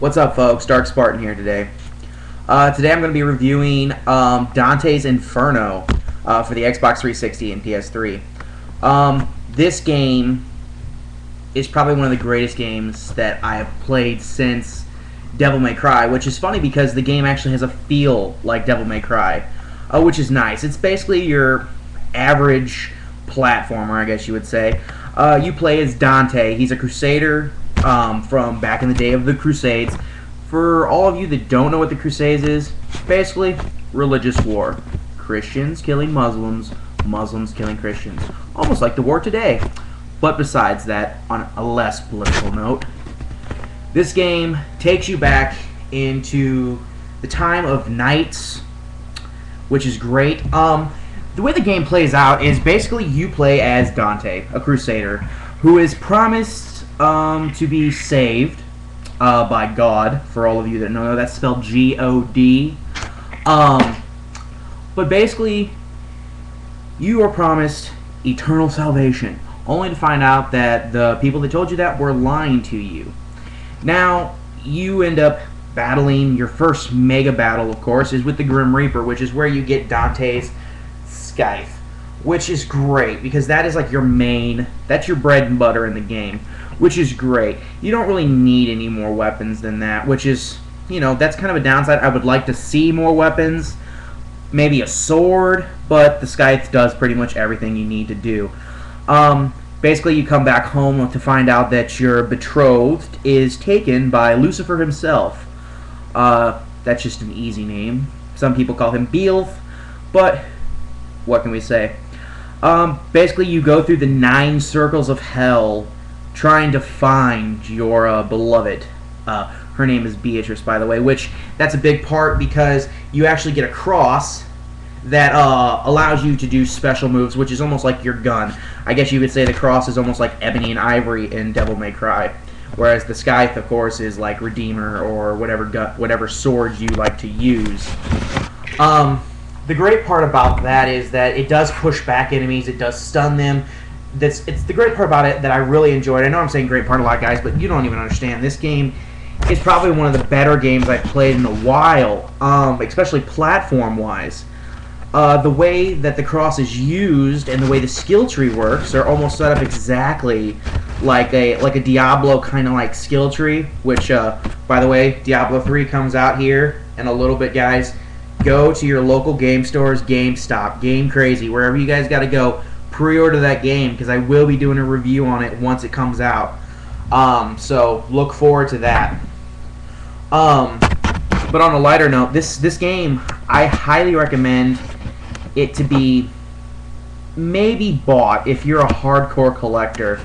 What's up, folks? Dark Spartan here today. Today I'm going to be reviewing Dante's Inferno for the Xbox 360 and PS3. This game is probably one of the greatest games that I have played since Devil May Cry, which is funny because the game actually has a feel like Devil May Cry, which is nice. It's basically your average platformer, I guess you would say. You play as Dante. He's a crusader from back in the day of the Crusades. For all of you that don't know what the Crusades is, basically religious war. Christians killing Muslims, Muslims killing Christians. Almost like the war today. But besides that, on a less political note, this game takes you back into the time of knights, which is great. The way the game plays out is basically you play as Dante, a crusader, who is promised to be saved by God. For all of you that don't know, that's spelled G-O-D. But basically, you are promised eternal salvation, only to find out that the people that told you that were lying to you. Now, you end up battling. Your first mega battle, of course, is with the Grim Reaper, which is where you get Dante's scythe, which is great because that is like your main, that's your bread and butter in the game, which is great. You don't really need any more weapons than that, which is, you know, that's kind of a downside. I would like to see more weapons, maybe a sword, but the scythe does pretty much everything you need to do. Basically, you come back home to find out that your betrothed is taken by Lucifer himself. That's just an easy name. Some people call him Beelf, but what can we say? Basically, you go through the 9 circles of hell trying to find your beloved. Her name is Beatrice, by the way, which that's a big part because you actually get a cross that allows you to do special moves, which is almost like your gun. I guess you could say the cross is almost like ebony and ivory in Devil May Cry, whereas the scythe, of course, is like Redeemer or whatever sword you like to use. The great part about that is that it does push back enemies, it does stun them. It's the great part about it that I really enjoyed. I know I'm saying great part a lot, guys, but you don't even understand. This game is probably one of the better games I've played in a while, especially platform-wise. The way that the cross is used and the way the skill tree works are almost set up exactly like a Diablo kind of like skill tree, which, by the way, Diablo 3 comes out here in a little bit, guys. Go to your local game stores, GameStop, Game Crazy, wherever you guys got to go. Pre-order that game because I will be doing a review on it once it comes out. So look forward to that. But on a lighter note, this game, I highly recommend it to be maybe bought if you're a hardcore collector.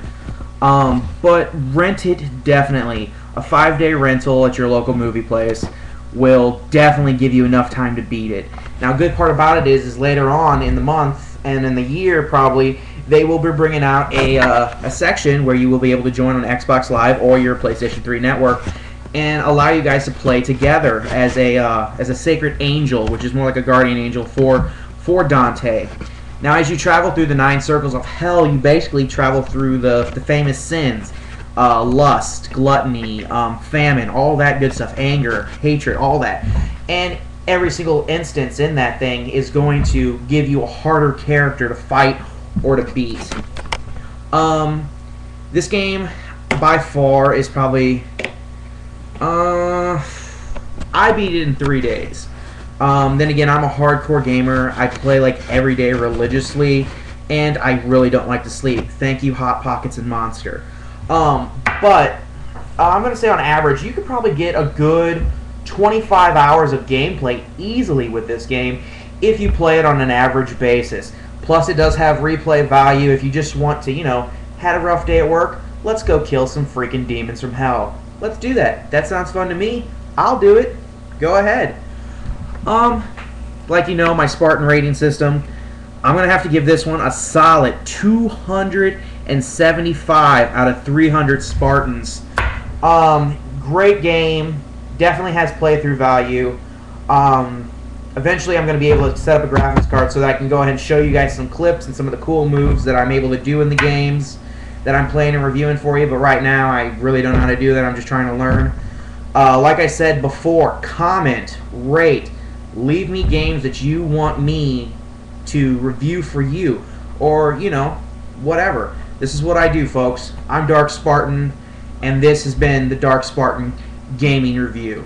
But rent it definitely. A 5-day rental at your local movie place will definitely give you enough time to beat it. Now, good part about it is later on in the month and in the year probably they will be bringing out a section where you will be able to join on Xbox Live or your PlayStation 3 network and allow you guys to play together as a sacred angel, which is more like a guardian angel for Dante. Now, as you travel through the 9 circles of hell, you basically travel through the famous sins. Lust, gluttony, famine, all that good stuff, anger, hatred, all that. And every single instance in that thing is going to give you a harder character to fight or to beat. This game, by far, is probably... I beat it in 3 days. Then again, I'm a hardcore gamer. I play like every day religiously, and I really don't like to sleep. Thank you, Hot Pockets and Monster. But I'm going to say on average, you could probably get a good 25 hours of gameplay easily with this game if you play it on an average basis. Plus, it does have replay value if you just want to, you know, had a rough day at work, let's go kill some freaking demons from hell. Let's do that. That sounds fun to me. I'll do it. Go ahead. Like you know, my Spartan rating system, I'm going to have to give this one a solid 275 out of 300 Spartans. Great game. Definitely has playthrough value. Eventually, I'm going to be able to set up a graphics card so that I can go ahead and show you guys some clips and some of the cool moves that I'm able to do in the games that I'm playing and reviewing for you. But right now, I really don't know how to do that. I'm just trying to learn. Like I said before, comment, rate, leave me games that you want me to review for you, or whatever. This is what I do, folks. I'm Dark Spartan, and this has been the Dark Spartan Gaming Review.